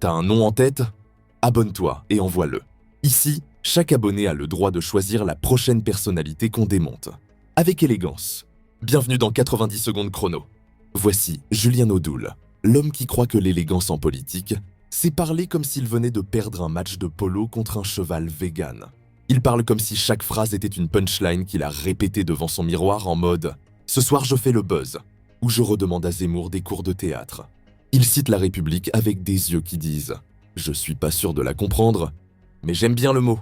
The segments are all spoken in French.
T'as un nom en tête? Abonne-toi et envoie-le. Ici, chaque abonné a le droit de choisir la prochaine personnalité qu'on démonte. Avec élégance. Bienvenue dans 90 secondes chrono. Voici Julien Audoul, l'homme qui croit que l'élégance en politique, c'est parler comme s'il venait de perdre un match de polo contre un cheval vegan. Il parle comme si chaque phrase était une punchline qu'il a répétée devant son miroir en mode « Ce soir je fais le buzz » ou je redemande à Zemmour des cours de théâtre. Il cite la République avec des yeux qui disent « Je suis pas sûr de la comprendre, mais j'aime bien le mot ».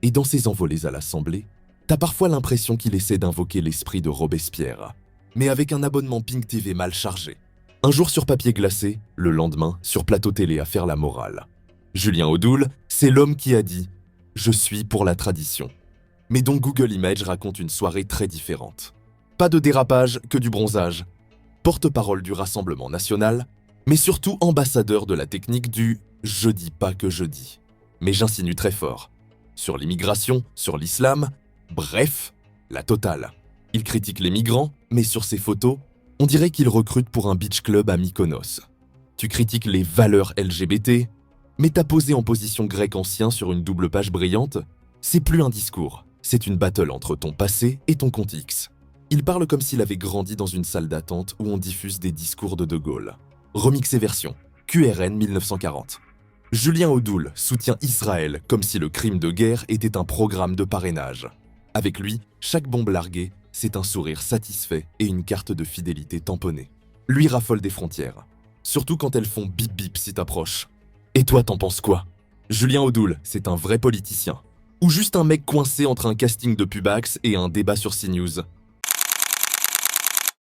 Et dans ses envolées à l'Assemblée, t'as parfois l'impression qu'il essaie d'invoquer l'esprit de Robespierre, mais avec un abonnement Pink TV mal chargé. Un jour sur papier glacé, le lendemain sur plateau télé à faire la morale. Julien Audoul, c'est l'homme qui a dit « Je suis pour la tradition ». Mais dont Google Images raconte une soirée très différente. Pas de dérapage, que du bronzage. Porte-parole du Rassemblement national, mais surtout ambassadeur de la technique du « je dis pas que je dis ». Mais j'insinue très fort. Sur l'immigration, sur l'islam, bref, la totale. Il critique les migrants, mais sur ses photos, on dirait qu'il recrute pour un beach club à Mykonos. Tu critiques les valeurs LGBT, mais t'as posé en position grec ancien sur une double page brillante, c'est plus un discours, c'est une battle entre ton passé et ton compte X. Il parle comme s'il avait grandi dans une salle d'attente où on diffuse des discours de De Gaulle. Remixé version, QRN 1940. Julien Audoul soutient Israël comme si le crime de guerre était un programme de parrainage. Avec lui, chaque bombe larguée, c'est un sourire satisfait et une carte de fidélité tamponnée. Lui raffole des frontières, surtout quand elles font bip bip si t'approches. Et toi, t'en penses quoi? Julien Audoul, c'est un vrai politicien. Ou juste un mec coincé entre un casting de Pubax et un débat sur CNews.